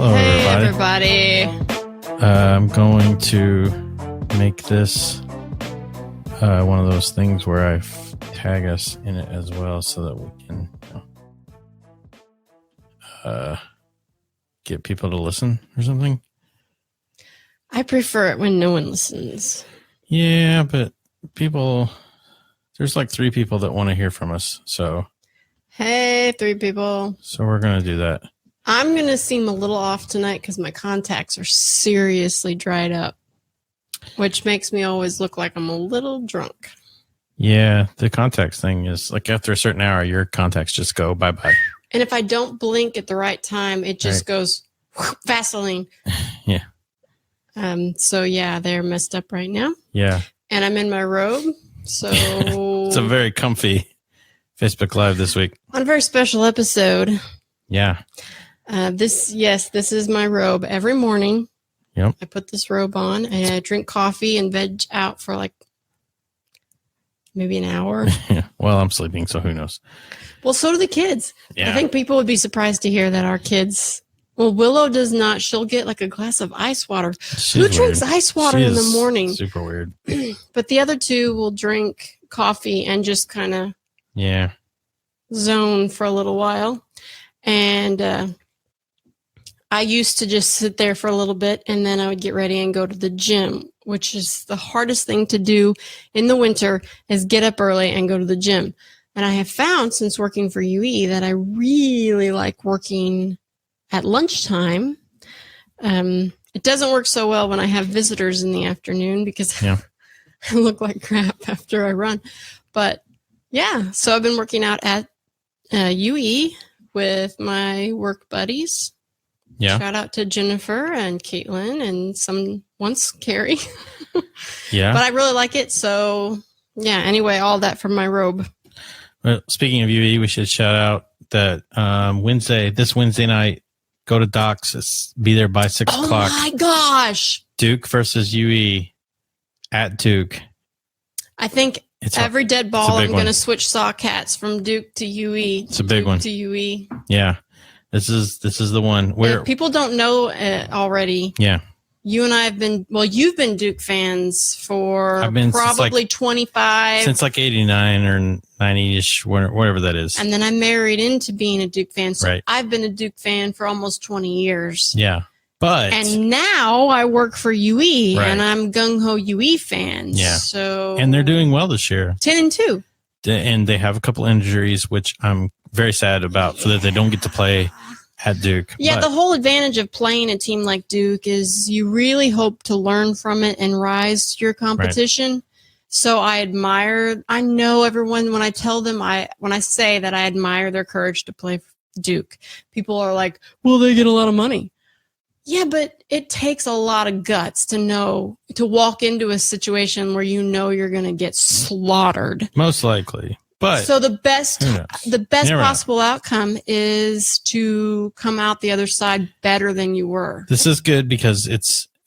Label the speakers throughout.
Speaker 1: Hello,
Speaker 2: hey,
Speaker 1: everybody. I'm going to make this one of those things where I tag us in it as well so that we can get people to listen or something.
Speaker 2: I prefer it when no one listens.
Speaker 1: Yeah, but there's like 3 people that want to hear from us. So,
Speaker 2: hey, 3 people.
Speaker 1: So we're going to do that.
Speaker 2: I'm going to seem a little off tonight because my contacts are seriously dried up, which makes me always look like I'm a little drunk.
Speaker 1: Yeah, the contacts thing is like after a certain hour, your contacts just go bye-bye.
Speaker 2: And if I don't blink at the right time, it just goes Vaseline.
Speaker 1: Yeah.
Speaker 2: So, yeah, they're messed up right now.
Speaker 1: Yeah.
Speaker 2: And I'm in my robe. So
Speaker 1: it's a very comfy Facebook Live this week.
Speaker 2: On a very special episode.
Speaker 1: Yeah.
Speaker 2: This is my robe. Every morning,
Speaker 1: yep.
Speaker 2: I put this robe on and I drink coffee and veg out for like maybe an hour.
Speaker 1: Yeah. Well, I'm sleeping, so who knows?
Speaker 2: Well, so do the kids. Yeah. I think people would be surprised to hear that our kids. Well, Willow does not. She'll get like a glass of ice water. Who drinks ice water in the morning?
Speaker 1: Super weird.
Speaker 2: But the other 2 will drink coffee and just kind of zone for a little while. And I used to just sit there for a little bit and then I would get ready and go to the gym, which is the hardest thing to do in the winter is get up early and go to the gym. And I have found since working for UE that I really like working at lunchtime. It doesn't work so well when I have visitors in the afternoon because I look like crap after I run. But yeah, so I've been working out at UE with my work buddies.
Speaker 1: Yeah.
Speaker 2: Shout out to Jennifer and Caitlin and once Carrie.
Speaker 1: Yeah.
Speaker 2: But I really like it. So yeah, anyway, all that from my robe.
Speaker 1: Well, speaking of UE, we should shout out that this Wednesday night, go to Doc's. Be there by 6 o'clock.
Speaker 2: Oh my gosh.
Speaker 1: Duke versus UE at Duke.
Speaker 2: I think every dead ball, I'm going to switch sock hats from Duke to UE.
Speaker 1: It's a big one.
Speaker 2: To UE.
Speaker 1: Yeah. This is the one where
Speaker 2: if people don't know already.
Speaker 1: Yeah.
Speaker 2: You and I have been, you've been Duke fans for probably 25.
Speaker 1: Since like 89 or 90-ish, whatever that is.
Speaker 2: And then I married into being a Duke fan. So I've been a Duke fan for almost 20 years.
Speaker 1: Yeah.
Speaker 2: And now I work for UE and I'm gung-ho UE fan.
Speaker 1: Yeah.
Speaker 2: So.
Speaker 1: And they're doing well this year.
Speaker 2: 10-2.
Speaker 1: And they have a couple injuries, which I'm very sad about, so that they don't get to play at Duke.
Speaker 2: Yeah, the whole advantage of playing a team like Duke is you really hope to learn from it and rise to your competition. Right. So I know everyone, when I say that I admire their courage to play Duke, people are like, well, they get a lot of money. Yeah, but it takes a lot of guts to walk into a situation where you know you're going to get slaughtered.
Speaker 1: Most likely. But
Speaker 2: so the best possible outcome is to come out the other side better than you were.
Speaker 1: This is good because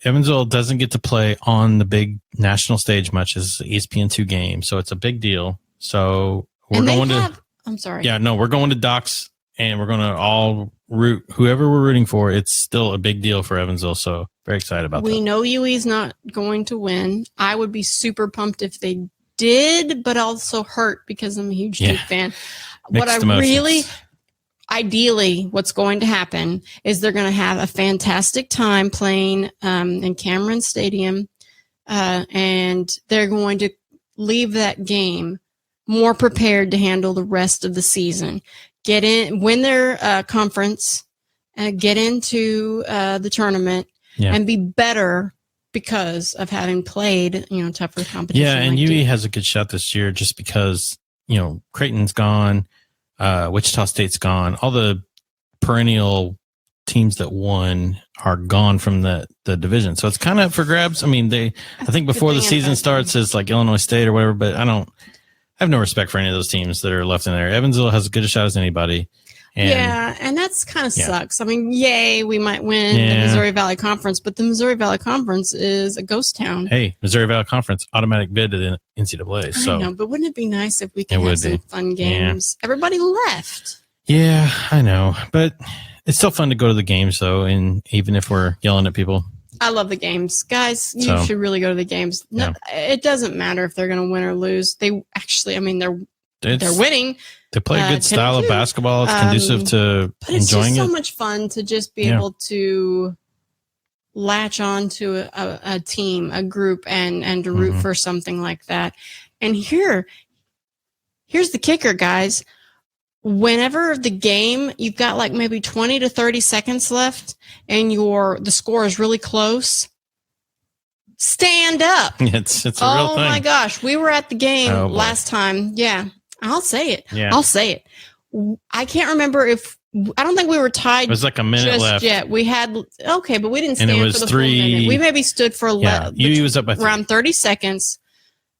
Speaker 1: Evansville doesn't get to play on the big national stage much as the ESPN2 game, so it's a big deal. So we're going to Doc's and we're going to all root whoever we're rooting for. It's still a big deal for Evansville, so very excited about that.
Speaker 2: We know UE's not going to win. I would be super pumped if they did, but also hurt because I'm a huge Duke fan. Ideally, what's going to happen is they're going to have a fantastic time playing in Cameron Stadium, and they're going to leave that game more prepared to handle the rest of the season. Win their conference, get into the tournament, and be better because of having played, tougher competition.
Speaker 1: Yeah, and UE has a good shot this year just because, Creighton's gone, Wichita State's gone. All the perennial teams that won are gone from the division. So it's kind of for grabs. I mean, I think before the season starts, it's like Illinois State or whatever, but I have no respect for any of those teams that are left in there. Evansville has as good a shot as anybody.
Speaker 2: And that's kind of sucks. I mean, we might win the Missouri Valley Conference, but the Missouri Valley Conference is a ghost town.
Speaker 1: Hey, Missouri Valley Conference, automatic bid to the NCAA. So.
Speaker 2: I know, but wouldn't it be nice if we could have some fun games? Everybody left.
Speaker 1: Yeah, I know. But It's still fun to go to the games, though, and even if we're yelling at people.
Speaker 2: I love the games. Guys, you should really go to the games. No, it doesn't matter if they're going to win or lose. They actually, I mean, they're winning.
Speaker 1: They play a good style of basketball. It's conducive to
Speaker 2: but it's
Speaker 1: enjoying
Speaker 2: just so
Speaker 1: it.
Speaker 2: much fun to just be able to latch on to a team, a group, and to root for something like that. And here's the kicker, guys. Whenever the game, you've got like maybe 20 to 30 seconds left and the score is really close, stand up.
Speaker 1: It's a real thing.
Speaker 2: Oh my gosh. We were at the game last time. Yeah. I'll say it.
Speaker 1: Yeah.
Speaker 2: I'll say it. I can't remember I don't think we were tied.
Speaker 1: It was like a minute left.
Speaker 2: Yet. We had, but we didn't stand
Speaker 1: for the
Speaker 2: 3 full minute. We maybe stood for
Speaker 1: you was up by
Speaker 2: around 30 seconds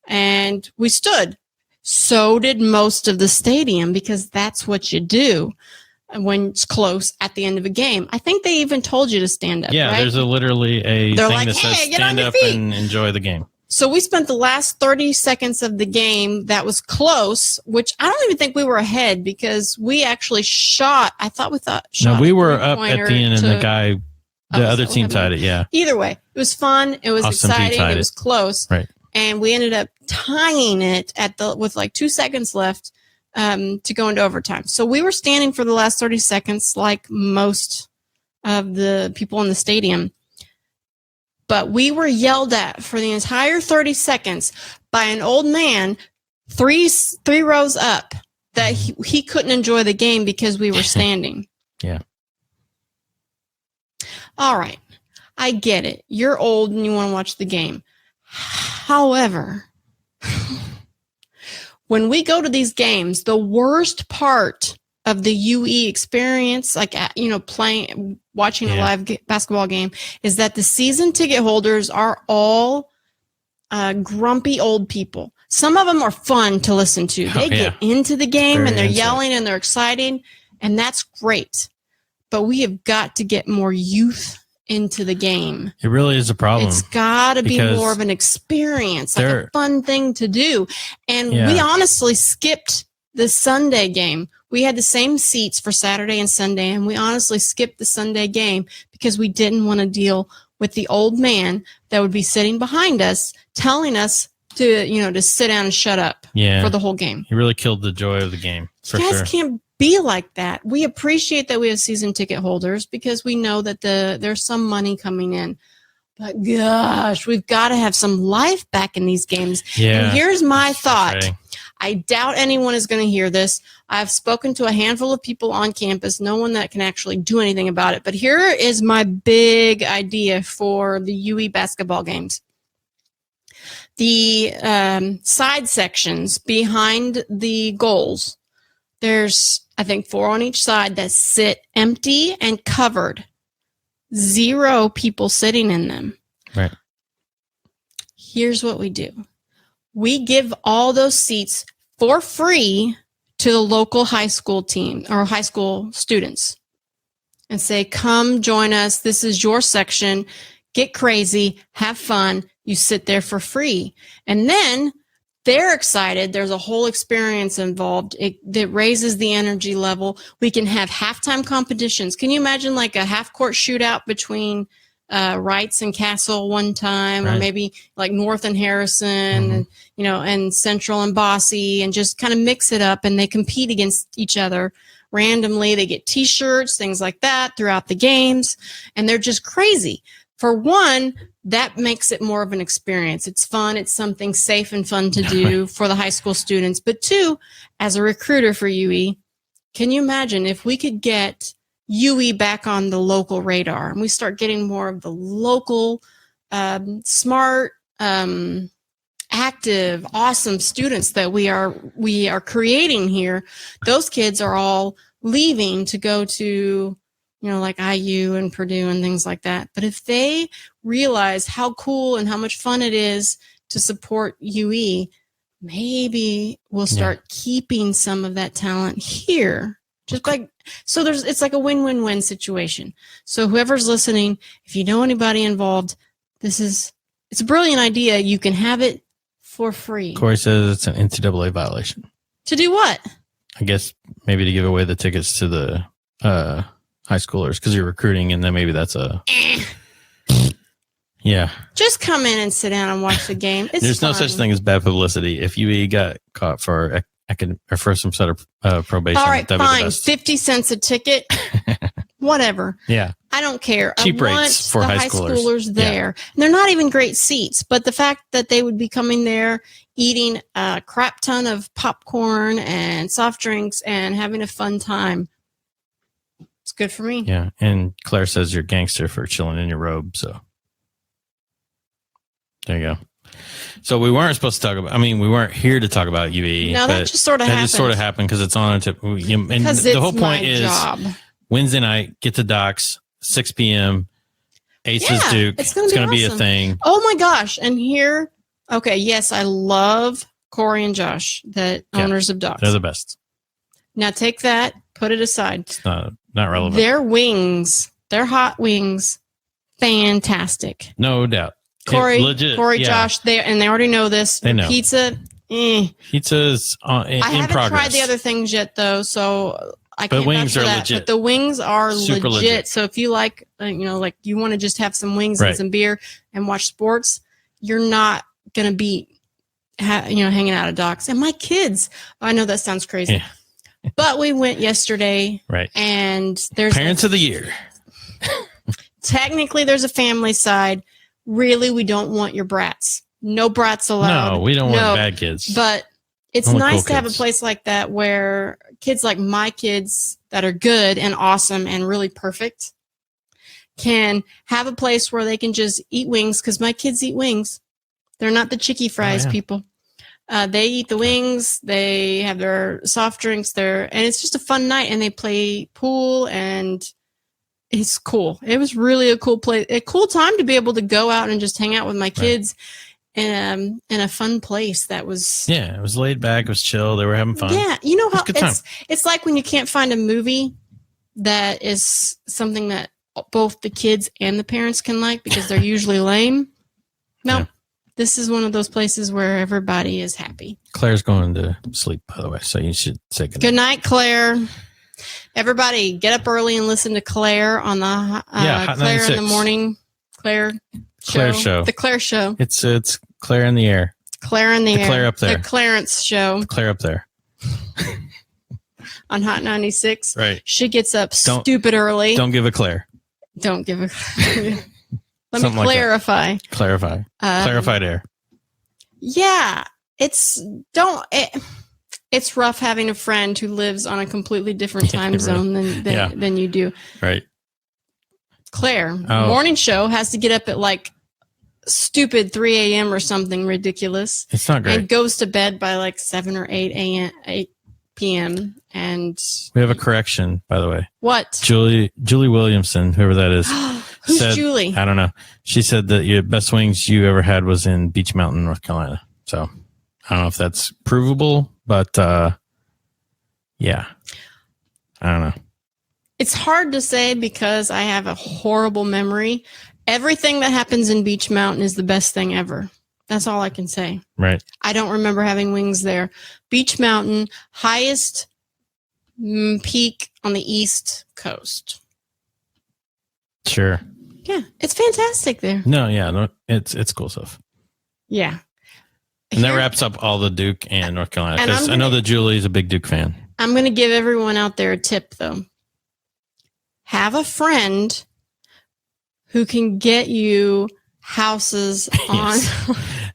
Speaker 2: and we stood. So did most of the stadium, because that's what you do when it's close at the end of a game. I think they even told you to stand up.
Speaker 1: Yeah,
Speaker 2: right?
Speaker 1: there's literally a
Speaker 2: They're
Speaker 1: thing
Speaker 2: like,
Speaker 1: that says stand up and enjoy the game.
Speaker 2: So we spent the last 30 seconds of the game that was close, which I don't even think we were ahead, because we actually shot.
Speaker 1: No, we were up at the end, and the other team tied it. Yeah.
Speaker 2: Either way, it was fun. It was exciting. It was close.
Speaker 1: Right.
Speaker 2: And we ended up tying it with like 2 seconds left to go into overtime. So we were standing for the last 30 seconds, like most of the people in the stadium. But we were yelled at for the entire 30 seconds by an old man, three rows up, that he couldn't enjoy the game because we were standing.
Speaker 1: Yeah.
Speaker 2: All right. I get it. You're old and you want to watch the game. However, when we go to these games, the worst part of the UE experience, like, watching a live basketball game, is that the season ticket holders are all grumpy old people. Some of them are fun to listen to. They get into the game and they're yelling and they're excited, and that's great. But we have got to get more youth into the game.
Speaker 1: It really is a problem.
Speaker 2: It's got to be more of an experience, like a fun thing to do. And we honestly skipped the Sunday game. We had the same seats for Saturday and Sunday, and we honestly skipped the Sunday game because we didn't want to deal with the old man that would be sitting behind us telling us to sit down and shut up for the whole game.
Speaker 1: He really killed the joy of the game.
Speaker 2: You guys can't be like that. We appreciate that we have season ticket holders because we know that there's some money coming in. But gosh, we've got to have some life back in these games.
Speaker 1: Yeah,
Speaker 2: and here's my thought. I doubt anyone is going to hear this. I've spoken to a handful of people on campus, no one that can actually do anything about it. But here is my big idea for the UE basketball games. The side sections behind the goals, there's, I think, 4 on each side that sit empty and covered. 0 people sitting in them.
Speaker 1: Right.
Speaker 2: Here's what we do. We give all those seats for free to the local high school team or high school students and say, come join us. This is your section. Get crazy. Have fun. You sit there for free. And then they're excited. There's a whole experience involved. That raises the energy level. We can have halftime competitions. Can you imagine like a half-court shootout between Wrights and Castle one time, or maybe like North and Harrison, and Central and Bossy, and just kind of mix it up, and they compete against each other randomly. They get T-shirts, things like that throughout the games, and they're just crazy. For one, that makes it more of an experience. It's fun. It's something safe and fun to do for the high school students. But 2, as a recruiter for UE, can you imagine if we could get UE back on the local radar and we start getting more of the local, smart, active, awesome students that we are creating here? Those kids are all leaving to go to, like IU and Purdue and things like that. But if they realize how cool and how much fun it is to support UE, maybe we'll start keeping some of that talent here. It's like a win-win-win situation. So whoever's listening, if you know anybody involved, it's a brilliant idea. You can have it for free.
Speaker 1: Corey says it's an NCAA violation.
Speaker 2: To do what?
Speaker 1: I guess maybe to give away the tickets to the high schoolers because you're recruiting, and then maybe that's yeah.
Speaker 2: Just come in and sit down and watch the game. It's
Speaker 1: There's
Speaker 2: fun.
Speaker 1: no such thing as bad publicity. If UE got caught for some sort of probation,
Speaker 2: All right,
Speaker 1: that'd be the
Speaker 2: fine.
Speaker 1: best.
Speaker 2: 50 cents a ticket. Whatever.
Speaker 1: Yeah.
Speaker 2: I don't care.
Speaker 1: Cheap
Speaker 2: I want
Speaker 1: rates for
Speaker 2: the
Speaker 1: high schoolers.
Speaker 2: there. And they're not even great seats, but the fact that they would be coming there eating a crap ton of popcorn and soft drinks and having a fun time, it's good for me.
Speaker 1: Yeah. And Claire says you're gangster for chilling in your robe. So there you go. So we weren't supposed to talk about, we weren't here to talk about UE.
Speaker 2: No, that just sort of happened.
Speaker 1: That just sort of happened because it's on a tip. And the whole point is Wednesday night, get to Docks, 6 p.m. Aces Duke. It's going to be a thing.
Speaker 2: Oh my gosh. And here, okay, yes, I love Corey and Josh, the owners of Docks.
Speaker 1: They're the best.
Speaker 2: Now take that, put it aside.
Speaker 1: It's not relevant.
Speaker 2: Their wings, their hot wings, fantastic.
Speaker 1: No doubt.
Speaker 2: Corey,
Speaker 1: yeah.
Speaker 2: Josh, they already know this.
Speaker 1: They know.
Speaker 2: Pizza,
Speaker 1: Pizza's in progress.
Speaker 2: I haven't tried the other things yet, though, so I can't vouch for that. Legit. But the wings are legit. So if you like, like you want to just have some wings and some beer and watch sports, you're not going to be, hanging out at Docks. And my kids, I know that sounds crazy, but we went yesterday.
Speaker 1: Right.
Speaker 2: And there's
Speaker 1: Parents of the Year.
Speaker 2: Technically, there's a family side. Really, we don't want your brats. No brats allowed.
Speaker 1: No, we don't want bad kids.
Speaker 2: But it's nice to have a place like that where kids like my kids that are good and awesome and really perfect can have a place where they can just eat wings, because my kids eat wings. They're not the chicky fries people. They eat the wings. They have their soft drinks there, and it's just a fun night. And they play pool, and it's cool. It was really a cool place, a cool time to be able to go out and just hang out with my kids in a fun place that was.
Speaker 1: Yeah, it was laid back. It was chill. They were having fun.
Speaker 2: Yeah, you know how it's like when you can't find a movie that is something that both the kids and the parents can like because they're usually lame. No, this is one of those places where everybody is happy.
Speaker 1: Claire's going to sleep, by the way, so you should say good night.
Speaker 2: Good night, Claire. Everybody, get up early and listen to Claire on the
Speaker 1: Hot
Speaker 2: Claire
Speaker 1: 96.
Speaker 2: in the morning. Claire
Speaker 1: show.
Speaker 2: The Claire show.
Speaker 1: It's Claire in the air.
Speaker 2: Claire in the air.
Speaker 1: Claire up there.
Speaker 2: The Clarence show.
Speaker 1: Claire up there.
Speaker 2: On Hot 96.
Speaker 1: Right.
Speaker 2: She gets up stupid early.
Speaker 1: Don't give a Claire.
Speaker 2: Don't give a Let me clarify.
Speaker 1: Like clarify. Clarified air.
Speaker 2: Yeah. It's rough having a friend who lives on a completely different time zone than you do.
Speaker 1: Right.
Speaker 2: Claire, morning show, has to get up at like stupid 3 a.m. or something ridiculous.
Speaker 1: It's not great.
Speaker 2: And goes to bed by like 7 or 8 p.m. And
Speaker 1: we have a correction, by the way.
Speaker 2: What?
Speaker 1: Julie Williamson, whoever that is.
Speaker 2: Who's Julie?
Speaker 1: I don't know. She said that your best wings you ever had was in Beach Mountain, North Carolina. So I don't know if that's provable, but yeah, I don't know.
Speaker 2: It's hard to say because I have a horrible memory. Everything that happens in Beach Mountain is the best thing ever. That's all I can say.
Speaker 1: Right.
Speaker 2: I don't remember having wings there. Beach Mountain, highest peak on the East Coast.
Speaker 1: Sure.
Speaker 2: Yeah, it's fantastic there.
Speaker 1: No, it's cool stuff.
Speaker 2: Yeah.
Speaker 1: And that wraps up all the Duke and North Carolina. Because I know that Julie's a big Duke fan.
Speaker 2: I'm going to give everyone out there a tip, though. Have a friend who can get you houses on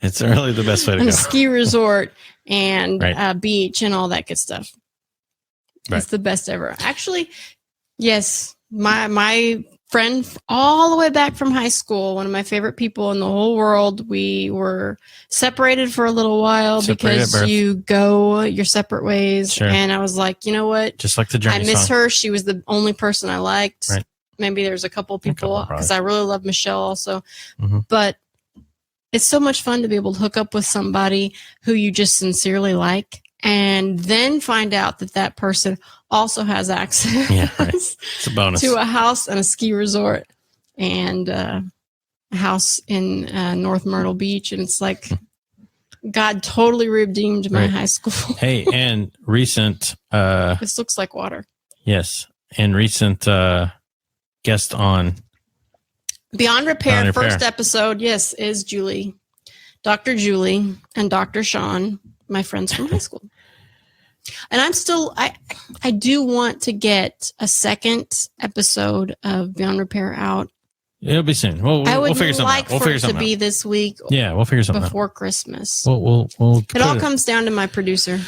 Speaker 1: it's really the best way to go.
Speaker 2: A ski resort and a beach and all that good stuff. It's the best ever. Actually, yes, my friend all the way back from high school, one of my favorite people in the whole world, we were separated for a little while because you go your separate ways. Sure. And I was like, you know what?
Speaker 1: Just like the Journey
Speaker 2: I miss
Speaker 1: song.
Speaker 2: her. She was the only person I liked.
Speaker 1: Right.
Speaker 2: Maybe there's a couple people because I really love Michelle also.
Speaker 1: Mm-hmm.
Speaker 2: But it's so much fun to be able to hook up with somebody who you just sincerely like and then find out that person also has access
Speaker 1: it's a bonus.
Speaker 2: to a house and a ski resort and a house in North Myrtle Beach. And it's like, God totally redeemed my high school.
Speaker 1: Hey, and recent...
Speaker 2: this looks like water.
Speaker 1: Yes. And recent guest on
Speaker 2: Beyond Repair.
Speaker 1: Beyond Repair.
Speaker 2: First episode, yes, is Julie, Dr. Julie, and Dr. Sean, my friends from high school. And I'm still, I do want to get a second episode of Beyond Repair out.
Speaker 1: It'll be soon. We'll figure something out. We'll
Speaker 2: for
Speaker 1: figure
Speaker 2: it
Speaker 1: something
Speaker 2: to be
Speaker 1: out.
Speaker 2: this week.
Speaker 1: Yeah, we'll figure something
Speaker 2: before
Speaker 1: out.
Speaker 2: Christmas.
Speaker 1: We'll
Speaker 2: it all comes down to my producer.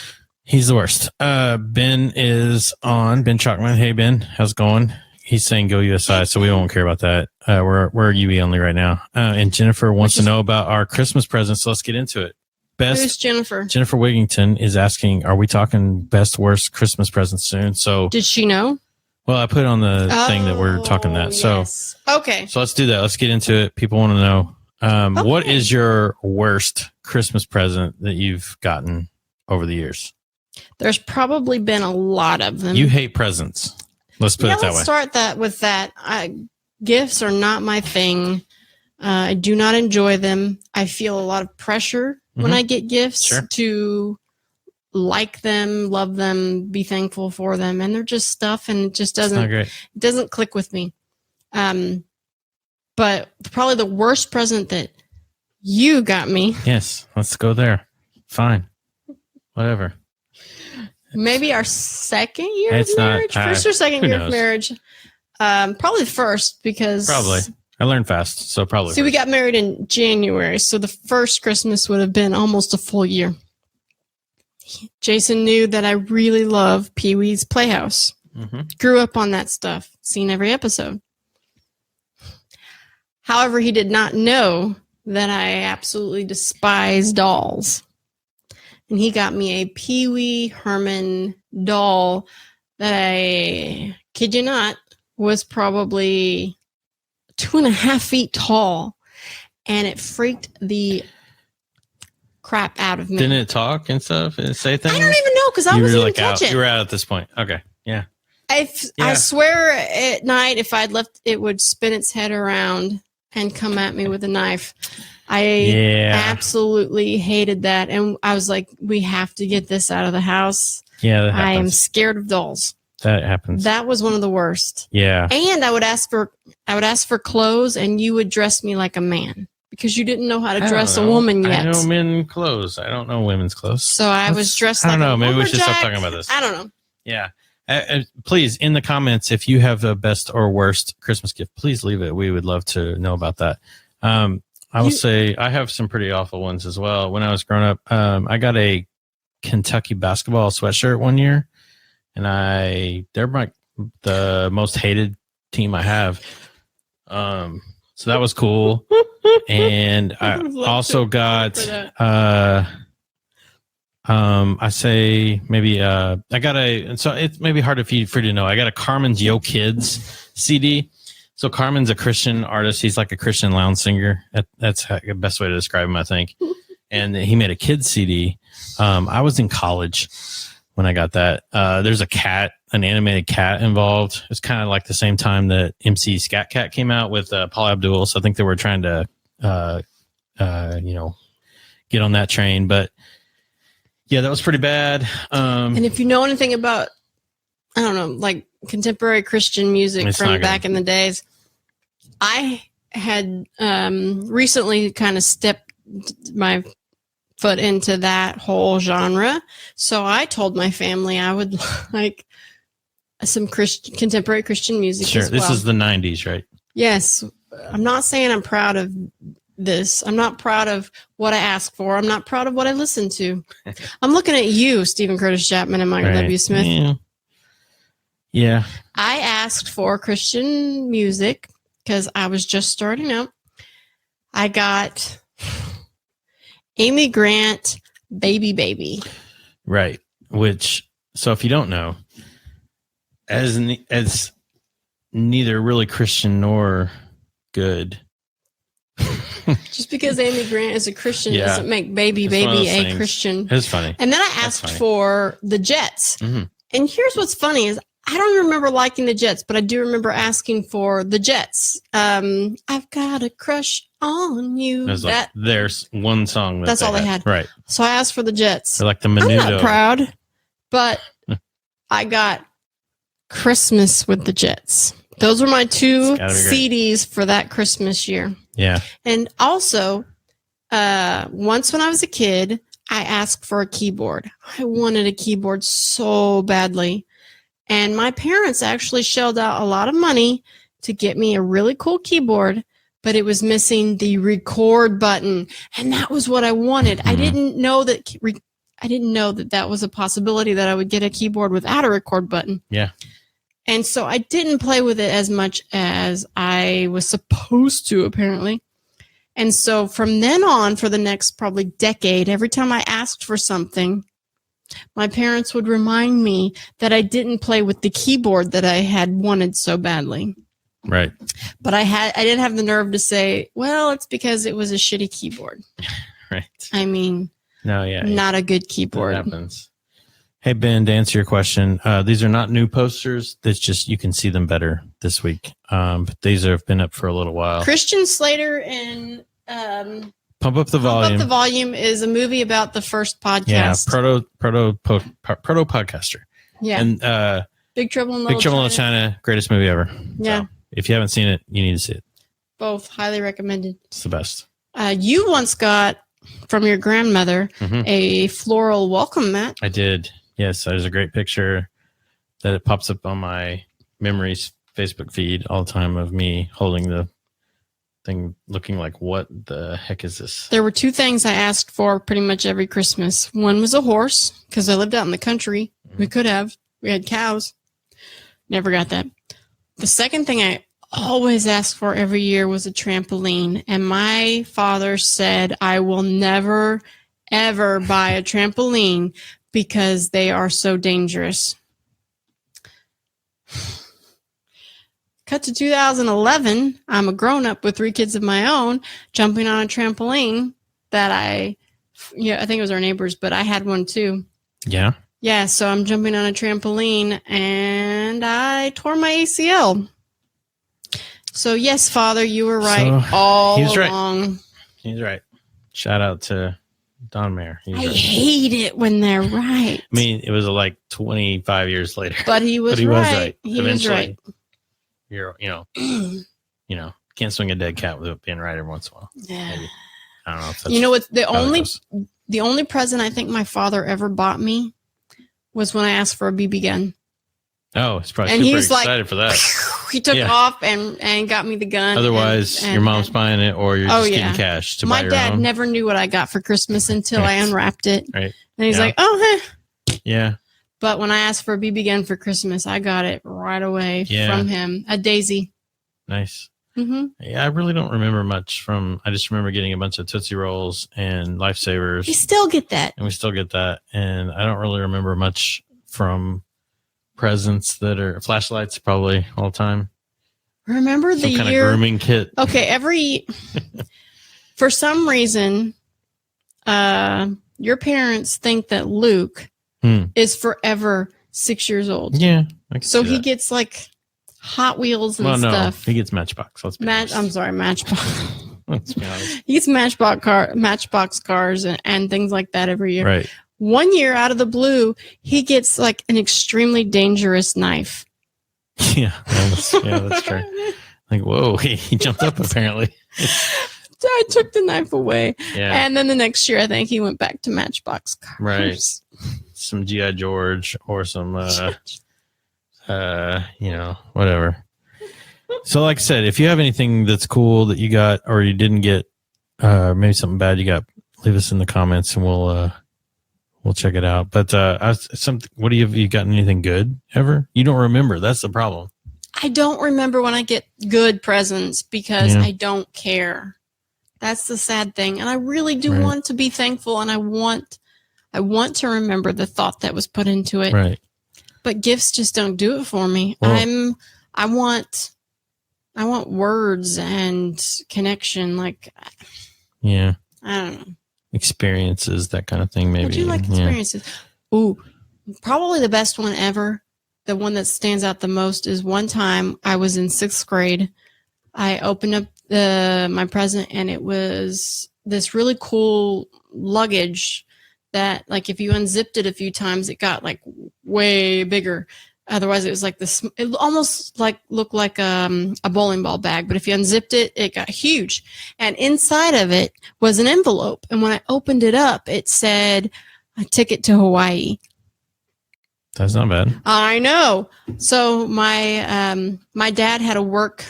Speaker 1: He's the worst. Ben is on. Ben Chalkman. Hey, Ben. How's it going? He's saying go USI, so we won't care about that. We're UE only right now. And Jennifer wants to know about our Christmas presents, so let's get into it.
Speaker 2: Who's Jennifer?
Speaker 1: Jennifer Wigington is asking, are we talking best, worst Christmas presents soon? So
Speaker 2: did she know?
Speaker 1: Well, I put on the thing that we're talking that.
Speaker 2: Yes.
Speaker 1: So
Speaker 2: okay.
Speaker 1: So let's do that. Let's get into it. People want to know.
Speaker 2: Okay.
Speaker 1: What is your worst Christmas present that you've gotten over the years?
Speaker 2: There's probably been a lot of them.
Speaker 1: You hate presents. Let's put it that way.
Speaker 2: Let's start that with that. Gifts are not my thing. I do not enjoy them. I feel a lot of pressure when I get gifts to like them, love them, be thankful for them, and they're just stuff, and it just doesn't click with me. But probably the worst present that you got me.
Speaker 1: Yes, let's go there. Fine, whatever.
Speaker 2: Maybe our second year of marriage, first or second year of marriage. Probably first because
Speaker 1: I learned fast, so probably.
Speaker 2: See, we got married in January, so the first Christmas would have been almost a full year. Jason knew that I really love Pee-wee's Playhouse. Grew up on that stuff, seen every episode. However, he did not know that I absolutely despise dolls. And he got me a Pee-wee Herman doll that I kid you not, was probably 2.5 feet tall. And it freaked the crap out of me.
Speaker 1: Didn't it talk and stuff and say things?
Speaker 2: I don't even know because I wasn't even touching.
Speaker 1: You were out at this point. Okay. Yeah.
Speaker 2: I swear at night, if I'd left, it would spin its head around and come at me with a knife. I absolutely hated that. And I was like, we have to get this out of the house.
Speaker 1: Yeah, that happens.
Speaker 2: I am scared of dolls.
Speaker 1: That happens.
Speaker 2: That was one of the worst.
Speaker 1: Yeah.
Speaker 2: And I would ask for clothes, and you would dress me like a man because you didn't know how to dress a woman yet.
Speaker 1: I know men clothes. I don't know women's clothes.
Speaker 2: So I was dressed like
Speaker 1: I don't know.
Speaker 2: a
Speaker 1: Maybe we should stop
Speaker 2: lumberjack.
Speaker 1: talking about this.
Speaker 2: I don't know.
Speaker 1: Yeah. Please, in the comments, if you have the best or worst Christmas gift, please leave it. We would love to know about that. I will say I have some pretty awful ones as well. When I was growing up, I got a Kentucky basketball sweatshirt one year, and they're the most hated team I have. So that was cool. And I also got I say maybe I got and so it's maybe hard for you to know. I got a Carmen's Yo Kids CD. So Carmen's a Christian artist. He's like a Christian lounge singer. That's the best way to describe him, I think. And he made a kids CD. I was in college when I got that. There's an animated cat involved. It's kind of like the same time that MC Scat Cat came out with Paula Abdul. So I think they were trying to, get on that train. But yeah, that was pretty bad. And
Speaker 2: if you know anything about, I don't know, like contemporary Christian music from back in the days, I had recently kind of stepped my foot into that whole genre. So I told my family I would like some contemporary Christian music.
Speaker 1: Sure.
Speaker 2: As well.
Speaker 1: This is the 90s, right?
Speaker 2: Yes. I'm not saying I'm proud of this. I'm not proud of what I asked for. I'm not proud of what I listened to. I'm looking at you, Stephen Curtis Chapman and Michael W. Smith.
Speaker 1: Yeah.
Speaker 2: I asked for Christian music because I was just starting out. I got Amy Grant, Baby Baby.
Speaker 1: Right. Which, so if you don't know, as neither really Christian nor good.
Speaker 2: Just because Amy Grant is a Christian doesn't make Baby Baby a Christian.
Speaker 1: It's funny.
Speaker 2: And then I asked for the Jets. Mm-hmm. And here's what's funny is I don't remember liking the Jets, but I do remember asking for the Jets. I've got a crush on you.
Speaker 1: There's one song.
Speaker 2: That's all they had.
Speaker 1: Right.
Speaker 2: So I asked for the Jets.
Speaker 1: They're like the Menudo.
Speaker 2: I'm not proud, but I got Christmas with the Jets. Those were my two
Speaker 1: It's gotta be great.
Speaker 2: CDs for that Christmas year.
Speaker 1: Yeah.
Speaker 2: And also, once when I was a kid, I asked for a keyboard. I wanted a keyboard so badly. And my parents actually shelled out a lot of money to get me a really cool keyboard, but it was missing the record button. And that was what I wanted. I didn't know that that was a possibility, that I would get a keyboard without a record button.
Speaker 1: Yeah.
Speaker 2: And so I didn't play with it as much as I was supposed to, apparently. And so from then on, for the next probably decade, every time I asked for something, my parents would remind me that I didn't play with the keyboard that I had wanted so badly.
Speaker 1: Right.
Speaker 2: But I didn't have the nerve to say, well, it's because it was a shitty keyboard.
Speaker 1: Right.
Speaker 2: I mean, not a good keyboard.
Speaker 1: That happens. Hey, Ben, to answer your question, these are not new posters. That's just, you can see them better this week. But these have been up for a little while.
Speaker 2: Christian Slater and
Speaker 1: Pump Up the Volume.
Speaker 2: Pump Up the Volume is a movie about the first podcast.
Speaker 1: Yeah, proto podcaster.
Speaker 2: Yeah.
Speaker 1: And
Speaker 2: Big Trouble in
Speaker 1: Big Trouble in Little China, greatest movie ever.
Speaker 2: Yeah.
Speaker 1: So, if you haven't seen it, you need to see it.
Speaker 2: Both highly recommended.
Speaker 1: It's the best.
Speaker 2: You once got from your grandmother a floral welcome mat.
Speaker 1: I did. Yes, there's a great picture that it pops up on my memories Facebook feed all the time of me holding the thing, looking like, what the heck is this?
Speaker 2: There were two things I asked for pretty much every Christmas. One was a horse, because I lived out in the country. We had cows. Never got that. The second thing I always asked for every year was a trampoline. And my father said, I will never, ever buy a trampoline because they are so dangerous. Cut to 2011. I'm a grown-up with 3 kids of my own, jumping on a trampoline that I think it was our neighbors, but I had one too.
Speaker 1: Yeah.
Speaker 2: Yeah, so I'm jumping on a trampoline and I tore my ACL. So yes, Father, you were right all along.
Speaker 1: Right. He's right. Shout out to Don Mayer.
Speaker 2: I hate it when they're right.
Speaker 1: I mean, it was like 25 years later.
Speaker 2: But he was right. He was right.
Speaker 1: You're, can't swing a dead cat without being right every once in a while.
Speaker 2: Yeah.
Speaker 1: Maybe. I don't know if that's
Speaker 2: what's the only present I think my father ever bought me was when I asked for a BB gun.
Speaker 1: Oh, he's probably super excited for that.
Speaker 2: He took off and got me the gun.
Speaker 1: Otherwise, your mom's buying it, or you're just getting cash to buy your own.
Speaker 2: My dad never knew what I got for Christmas until I unwrapped it.
Speaker 1: Right.
Speaker 2: And he's like, oh, hey.
Speaker 1: Yeah.
Speaker 2: But when I asked for a BB gun for Christmas, I got it right away from him. A Daisy.
Speaker 1: Nice.
Speaker 2: Mm-hmm.
Speaker 1: Yeah, I really don't remember much I just remember getting a bunch of Tootsie Rolls and Lifesavers.
Speaker 2: We still get that.
Speaker 1: And we still get that. And I don't really remember much from presents that are flashlights, probably all the time.
Speaker 2: Remember
Speaker 1: some kind of grooming kit.
Speaker 2: Okay, for some reason, your parents think that Luke is forever 6 years old.
Speaker 1: Yeah.
Speaker 2: So he gets like Hot Wheels and stuff.
Speaker 1: He gets Matchbox.
Speaker 2: I'm sorry, Matchbox.
Speaker 1: Let's be honest.
Speaker 2: He gets Matchbox cars and things like that every year.
Speaker 1: Right.
Speaker 2: 1 year out of the blue, he gets like an extremely dangerous knife.
Speaker 1: Yeah, that's true. Like, whoa, he jumped up apparently.
Speaker 2: I took the knife away.
Speaker 1: Yeah.
Speaker 2: And then the next year, I think he went back to Matchbox cars.
Speaker 1: Right. Some G.I. George or some, whatever. So like I said, if you have anything that's cool that you got or you didn't get, maybe something bad you got, leave us in the comments and we'll check it out. But what have you gotten anything good ever? You don't remember. That's the problem.
Speaker 2: I don't remember when I get good presents because I don't care. That's the sad thing. And I really do want to be thankful, and I want to remember the thought that was put into it.
Speaker 1: Right.
Speaker 2: But gifts just don't do it for me. Well, I want words and connection. Like,
Speaker 1: yeah.
Speaker 2: I don't know.
Speaker 1: Experiences, that kind of thing, maybe.
Speaker 2: I do like experiences. Ooh, probably the best one ever, the one that stands out the most, is one time I was in 6th grade. I opened up my present, and it was this really cool luggage that, like, if you unzipped it a few times, it got like way bigger. Otherwise, it was like this. It almost like looked like a bowling ball bag, but if you unzipped it, it got huge. And inside of it was an envelope. And when I opened it up, it said a ticket to Hawaii.
Speaker 1: That's not bad.
Speaker 2: I know. So my dad had a work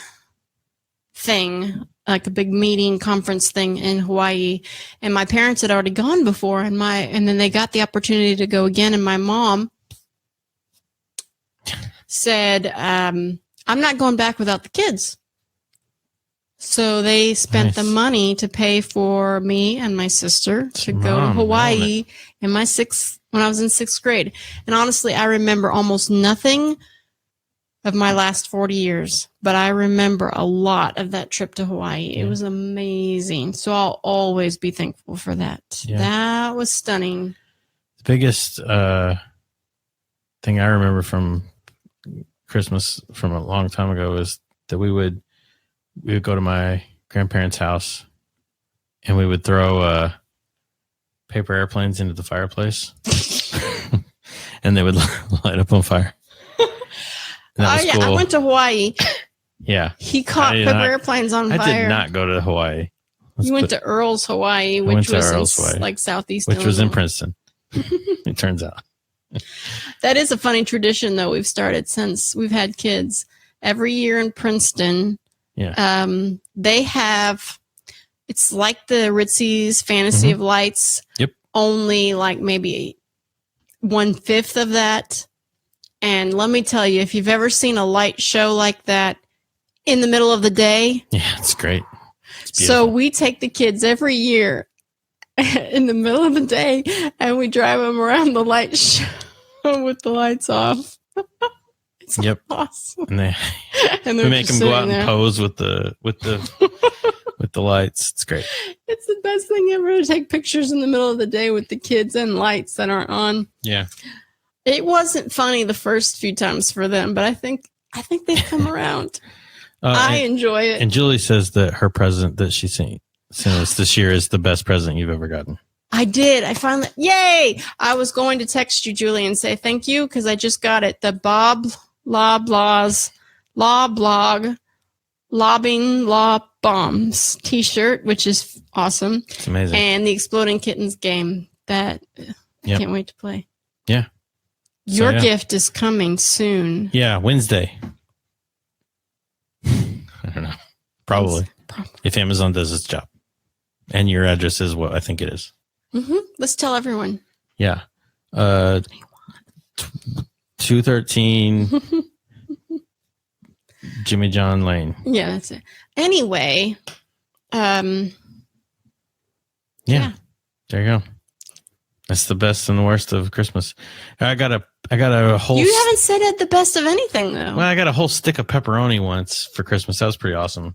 Speaker 2: thing, like a big meeting conference thing in Hawaii, and my parents had already gone before, and then they got the opportunity to go again, and my mom said, I'm not going back without the kids. So they spent the money to pay for me and my sister to go to Hawaii when I was in 6th grade. And honestly, I remember almost nothing of my last 40 years, but I remember a lot of that trip to Hawaii. Yeah. It was amazing. So I'll always be thankful for that. Yeah. That was stunning.
Speaker 1: The biggest thing I remember from Christmas from a long time ago is that we would go to my grandparents' house and we would throw paper airplanes into the fireplace and they would light up on fire.
Speaker 2: Oh, yeah. Cool. I went to Hawaii.
Speaker 1: Yeah.
Speaker 2: He caught paper airplanes on fire.
Speaker 1: I did not go to Hawaii.
Speaker 2: You went to Earl's Hawaii, which was like southeast
Speaker 1: Which was in Princeton, it turns out.
Speaker 2: That is a funny tradition, though, we've started since we've had kids. Every year in Princeton, they have, it's like the Ritzy's Fantasy of Lights.
Speaker 1: Yep.
Speaker 2: Only like maybe 1/5 of that. And let me tell you, if you've ever seen a light show like that in the middle of the day.
Speaker 1: Yeah, it's great. It's
Speaker 2: so we take the kids every year in the middle of the day and we drive them around the light show with the lights off. It's awesome.
Speaker 1: And we make them go out and pose with the lights. It's great.
Speaker 2: It's the best thing ever to take pictures in the middle of the day with the kids and lights that aren't on.
Speaker 1: Yeah.
Speaker 2: It wasn't funny the first few times for them, but I think they've come around. I enjoy it.
Speaker 1: And Julie says that her present that she sent us this year is the best present you've ever gotten.
Speaker 2: I did. I finally, yay! I was going to text you, Julie, and say thank you because I just got it. The Bob Law Blog Lobbing Law Bombs t-shirt, which is awesome.
Speaker 1: It's amazing.
Speaker 2: And the Exploding Kittens game that I can't wait to play.
Speaker 1: Yeah.
Speaker 2: Your gift is coming soon.
Speaker 1: Yeah, Wednesday. I don't know. Probably. If Amazon does its job. And your address is what I think it is.
Speaker 2: Mm-hmm. Let's tell everyone.
Speaker 1: Yeah. 213 Jimmy John Lane.
Speaker 2: Yeah, that's it. Anyway.
Speaker 1: Yeah. There you go. That's the best and the worst of Christmas. I got a whole.
Speaker 2: You haven't said it the best of anything though.
Speaker 1: Well, I got a whole stick of pepperoni once for Christmas. That was pretty awesome. It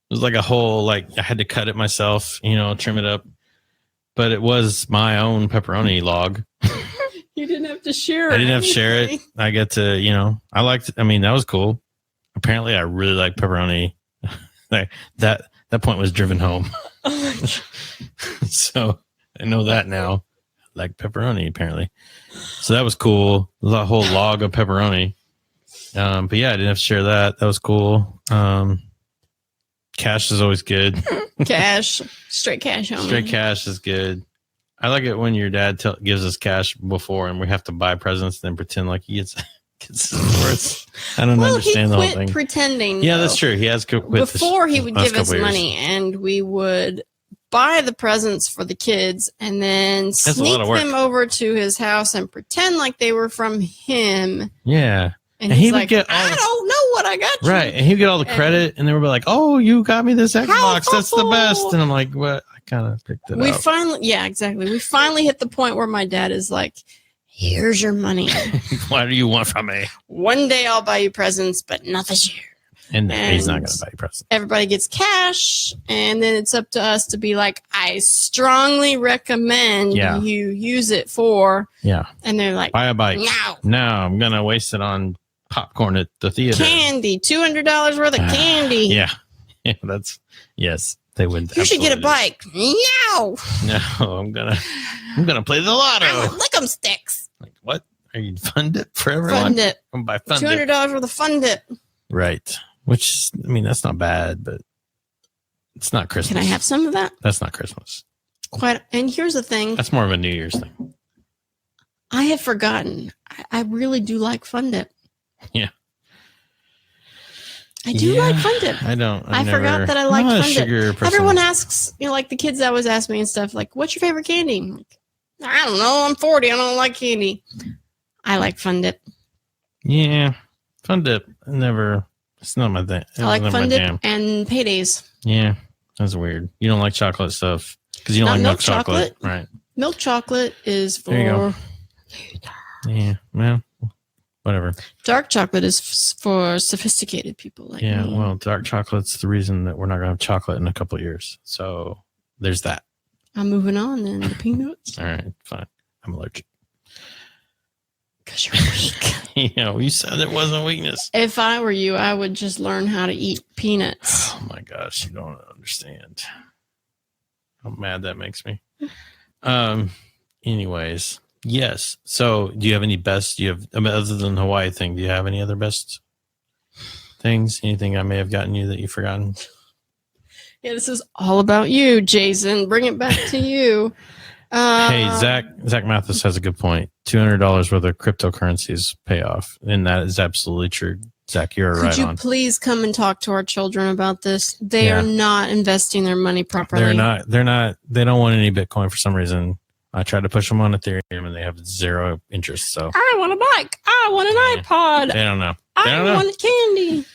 Speaker 1: was like a whole I had to cut it myself, trim it up. But it was my own pepperoni log.
Speaker 2: You didn't have to share it.
Speaker 1: I didn't have to share it. I get to, I liked it. I mean, that was cool. Apparently, I really like pepperoni. that point was driven home. So I know that now. Like pepperoni, apparently. So that was cool. The whole log of pepperoni. But yeah, I didn't have to share that. That was cool. Cash is always good.
Speaker 2: Cash. Straight cash only.
Speaker 1: Straight cash is good. I like it when your dad gives us cash before and we have to buy presents and then pretend like he gets it for us. I don't understand the whole thing.
Speaker 2: Pretending.
Speaker 1: Yeah, that's true. He has quit.
Speaker 2: Before he would give us money and we would buy the presents for the kids and then sneak them over to his house and pretend like they were from him.
Speaker 1: Yeah.
Speaker 2: And he would get I don't know what I got you.
Speaker 1: Right. And he'd get all the credit and they would be like, oh, you got me this Xbox. That's the best. And I'm like, what? I kind of picked it up.
Speaker 2: Yeah, exactly. We finally hit the point where my dad is like, here's your money.
Speaker 1: What do you want from me?
Speaker 2: One day I'll buy you presents, but not this year.
Speaker 1: And he's not going to buy you presents.
Speaker 2: Everybody gets cash, and then it's up to us to be like, I strongly recommend you use it for. Yeah. And they're like,
Speaker 1: buy a bike. No, I'm going to waste it on popcorn at the theater.
Speaker 2: Candy, $200 worth of candy.
Speaker 1: Yeah. Yes, they would.
Speaker 2: You should get a bike. No,
Speaker 1: I'm gonna play the lotto.
Speaker 2: I want lick 'em sticks.
Speaker 1: Like, what Are you Fun Dip for everyone?
Speaker 2: Fun Dip.
Speaker 1: I'm buy Fun
Speaker 2: $200
Speaker 1: Dip.
Speaker 2: worth of Fun Dip.
Speaker 1: Right. Which, I mean, that's not bad, but it's not Christmas.
Speaker 2: Can I have some of that?
Speaker 1: That's not Christmas.
Speaker 2: Quite. And here's the thing.
Speaker 1: That's more of a New Year's thing.
Speaker 2: I have forgotten. I really do like Fun Dip.
Speaker 1: Yeah.
Speaker 2: I do like Fun Dip.
Speaker 1: I don't.
Speaker 2: I forgot that I like Fun Dip.
Speaker 1: Person.
Speaker 2: Everyone asks, like the kids always ask me and stuff, like, what's your favorite candy? I'm like, I don't know. I'm 40. I don't like candy. I like Fun Dip.
Speaker 1: Yeah. Fun Dip. It's not my thing.
Speaker 2: I like Fun Dip and Paydays.
Speaker 1: Yeah. That's weird. You don't like chocolate stuff because you don't like milk chocolate. Right.
Speaker 2: Milk chocolate is for.
Speaker 1: There you go. Yeah. Well, whatever.
Speaker 2: Dark chocolate is for sophisticated people like me.
Speaker 1: Well, dark chocolate's the reason that we're not going to have chocolate in a couple of years. So there's that.
Speaker 2: I'm moving on then to peanuts.
Speaker 1: All right, fine. I'm allergic.
Speaker 2: Because you're weak.
Speaker 1: You said it wasn't weakness.
Speaker 2: If I were you, I would just learn how to eat peanuts.
Speaker 1: Oh my gosh, you don't understand how mad that makes me. Anyways. Yes. So, do you have any best? Other than the Hawaii thing, do you have any other best things? Anything I may have gotten you that you've forgotten?
Speaker 2: Yeah, this is all about you, Jason. Bring it back to you.
Speaker 1: Hey, Zach Mathis has a good point. $200 worth of cryptocurrencies pay off, and that is absolutely true. Zach, you're right on.
Speaker 2: Could you please come and talk to our children about this? They are not investing their money properly.
Speaker 1: They're not. They don't want any Bitcoin for some reason. I tried to push them on Ethereum and they have zero interest. So
Speaker 2: I want a bike. I want an iPod.
Speaker 1: They don't know.
Speaker 2: I want candy.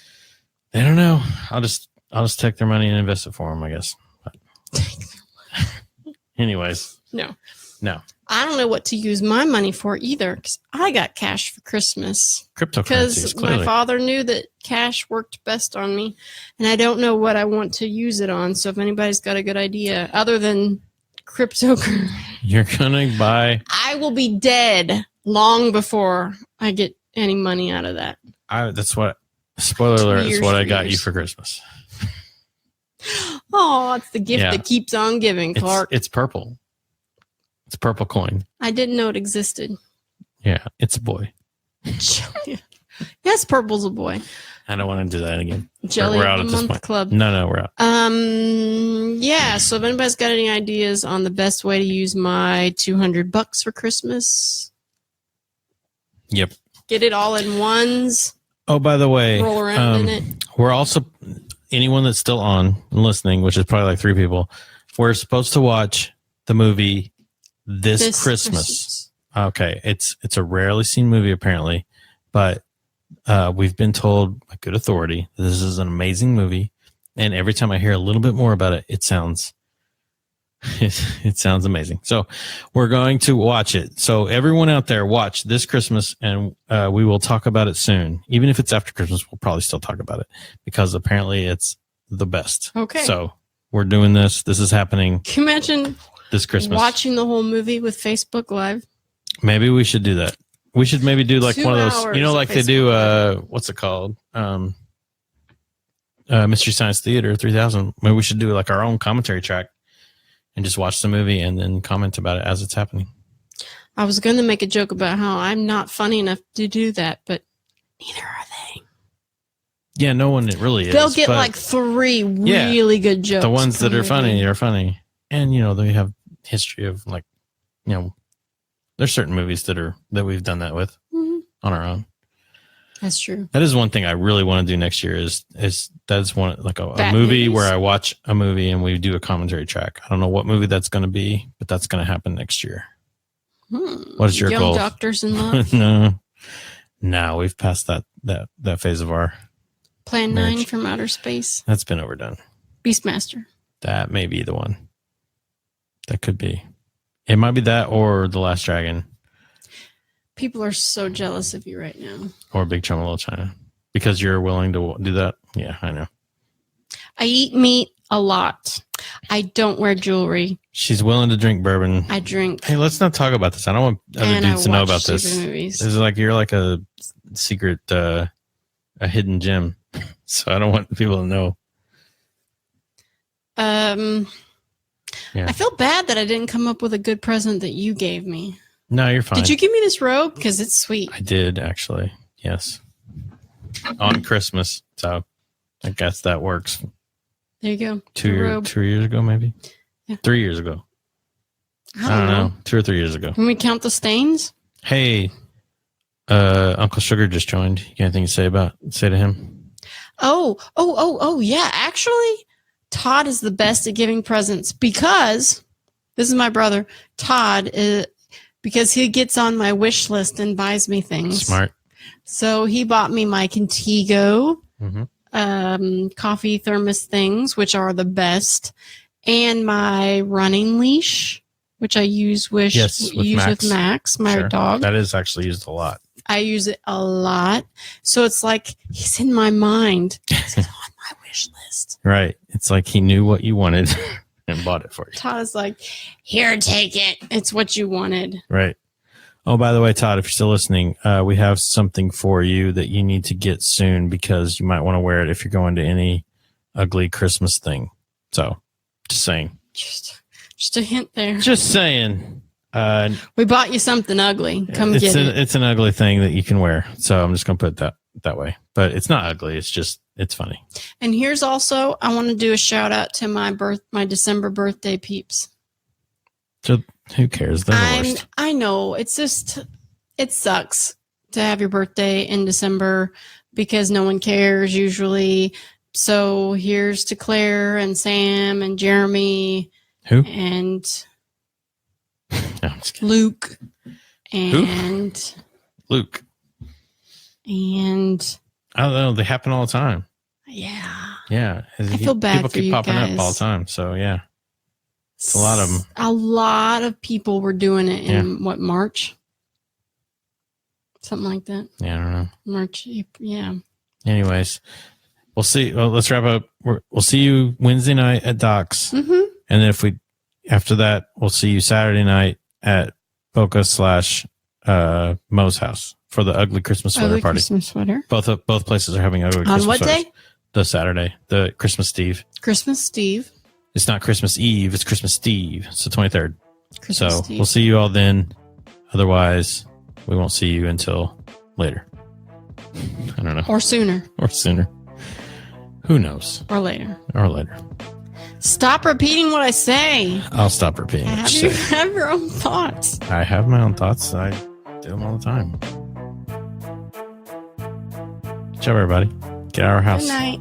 Speaker 1: They don't know. I'll just take their money and invest it for them, I guess. Anyways.
Speaker 2: No.
Speaker 1: I
Speaker 2: don't know what to use my money for either because I got cash for Christmas.
Speaker 1: Cryptocurrencies, clearly.
Speaker 2: My father knew that cash worked best on me, and I don't know what I want to use it on. So if anybody's got a good idea other than cryptocurrency.
Speaker 1: You're going to buy.
Speaker 2: I will be dead long before I get any money out of that.
Speaker 1: That's what, spoiler alert, is what I got you for Christmas.
Speaker 2: Oh, it's the gift that keeps on giving, Clark.
Speaker 1: It's purple. It's purple coin.
Speaker 2: I didn't know it existed.
Speaker 1: Yeah, it's a boy.
Speaker 2: Yes, purple's a boy.
Speaker 1: I don't want to do that again.
Speaker 2: Jelly
Speaker 1: we're out
Speaker 2: of
Speaker 1: at
Speaker 2: the
Speaker 1: this
Speaker 2: month
Speaker 1: point.
Speaker 2: club.
Speaker 1: No, we're out.
Speaker 2: Yeah. So if anybody's got any ideas on the best way to use my $200 for Christmas,
Speaker 1: yep.
Speaker 2: Get it all in ones.
Speaker 1: Oh, by the way,
Speaker 2: roll around in it.
Speaker 1: We're also anyone that's still on and listening, which is probably like 3 people. We're supposed to watch the movie this Christmas. Okay, it's a rarely seen movie apparently, but we've been told by good authority that this is an amazing movie, and every time I hear a little bit more about it, it sounds amazing. So we're going to watch it. So everyone out there, watch this Christmas, and we will talk about it soon. Even if it's after Christmas, we'll probably still talk about it because apparently it's the best.
Speaker 2: Okay.
Speaker 1: So we're doing this. This is happening.
Speaker 2: Can you imagine
Speaker 1: this Christmas
Speaker 2: watching the whole movie with Facebook Live?
Speaker 1: Maybe we should do that. We should maybe do like
Speaker 2: 2
Speaker 1: one of those, like they do, what's it called? Mystery Science Theater 3000. Maybe we should do like our own commentary track and just watch the movie and then comment about it as it's happening.
Speaker 2: I was going to make a joke about how I'm not funny enough to do that, but neither are they.
Speaker 1: Yeah, no one really is.
Speaker 2: They'll get like 3 really good jokes.
Speaker 1: The ones that are funny are funny. And, they have history of like, there's certain movies that we've done that with on our own.
Speaker 2: That's true.
Speaker 1: That is one thing I really want to do next year is that's one like a movie
Speaker 2: movies?
Speaker 1: where I watch a movie and we do a commentary track. I don't know what movie that's going to be, but that's going to happen next year. What is your goal?
Speaker 2: Young Doctors in Love?
Speaker 1: No, we've passed that phase of our
Speaker 2: Plan
Speaker 1: marriage.
Speaker 2: 9 from Outer Space.
Speaker 1: That's been overdone.
Speaker 2: Beastmaster.
Speaker 1: That may be the one. That could be. It might be that or The Last Dragon.
Speaker 2: People are so jealous of you right now.
Speaker 1: Or Big Trouble in Little China. Because you're willing to do that? Yeah, I know.
Speaker 2: I eat meat a lot. I don't wear jewelry.
Speaker 1: She's willing to drink bourbon.
Speaker 2: I drink.
Speaker 1: Hey, let's not talk about this. I don't want other dudes to know about this.
Speaker 2: Movies.
Speaker 1: This is like you're like a secret, a hidden gem. So I don't want people to know.
Speaker 2: Yeah. I feel bad that I didn't come up with a good present that you gave me.
Speaker 1: No, you're fine.
Speaker 2: Did you give me this robe? Because it's sweet.
Speaker 1: I did, actually. Yes. On Christmas. So I guess that works.
Speaker 2: There you go.
Speaker 1: 2 years ago, maybe?
Speaker 2: Yeah.
Speaker 1: 3 years ago.
Speaker 2: I don't know.
Speaker 1: 2 or 3 years ago.
Speaker 2: Can we count the stains?
Speaker 1: Hey, Uncle Sugar just joined. You got anything to say to him?
Speaker 2: Oh, yeah. Actually, Todd is the best at giving presents because this is my brother, Todd, because he gets on my wish list and buys me things.
Speaker 1: Smart.
Speaker 2: So he bought me my Contigo coffee thermos things, which are the best, and my running leash, which I use with Max, my dog.
Speaker 1: That is actually used a lot.
Speaker 2: I use it a lot. So it's like he's in my mind. He's on my wish list.
Speaker 1: Right. It's like he knew what you wanted and bought it for you.
Speaker 2: Todd is like, here, take it. It's what you wanted.
Speaker 1: Right. Oh, by the way, Todd, if you're still listening, we have something for you that you need to get soon because you might want to wear it if you're going to any ugly Christmas thing. So, just saying.
Speaker 2: Just a hint there.
Speaker 1: Just saying.
Speaker 2: We bought you something ugly. Come get it.
Speaker 1: It's an ugly thing that you can wear. So I'm just going to put it that way. But it's not ugly. It's funny.
Speaker 2: And here's also, I want to do a shout out to my December birthday peeps.
Speaker 1: So who cares? They're the worst.
Speaker 2: I know. It's just, it sucks to have your birthday in December because no one cares usually. So here's to Claire and Sam and Jeremy.
Speaker 1: Who?
Speaker 2: And
Speaker 1: No, I'm just kidding.
Speaker 2: Luke. And
Speaker 1: Who? Luke.
Speaker 2: And
Speaker 1: I don't know. They happen all the time.
Speaker 2: Yeah.
Speaker 1: Yeah.
Speaker 2: I feel bad
Speaker 1: People
Speaker 2: for
Speaker 1: keep
Speaker 2: you
Speaker 1: popping
Speaker 2: guys.
Speaker 1: up all the time. So yeah. It's a lot of them.
Speaker 2: A lot of people were doing it in March? Something like that.
Speaker 1: Yeah, I don't know.
Speaker 2: March, April, yeah.
Speaker 1: Anyways, we'll see. Well, let's wrap up. We'll see you Wednesday night at Doc's.
Speaker 2: Mm-hmm.
Speaker 1: And then after that, we'll see you Saturday night at Boca / Mo's house for the ugly Christmas sweater party.
Speaker 2: Christmas sweater.
Speaker 1: Both places are having ugly Christmas
Speaker 2: On what
Speaker 1: sweaters.
Speaker 2: day?
Speaker 1: The Saturday, the Christmas Eve.
Speaker 2: Christmas Eve.
Speaker 1: It's not Christmas Eve, it's Christmas Eve. It's the 23rd.
Speaker 2: Christmas Eve.
Speaker 1: We'll see you all then. Otherwise, we won't see you until later. I don't know.
Speaker 2: Or sooner.
Speaker 1: Or sooner. Who knows?
Speaker 2: Or later.
Speaker 1: Or later.
Speaker 2: Stop repeating what I say.
Speaker 1: I'll stop repeating what you say.
Speaker 2: Have your own thoughts.
Speaker 1: I have my own thoughts. I do them all the time. Ciao, everybody. Get out of our house.
Speaker 2: Good night.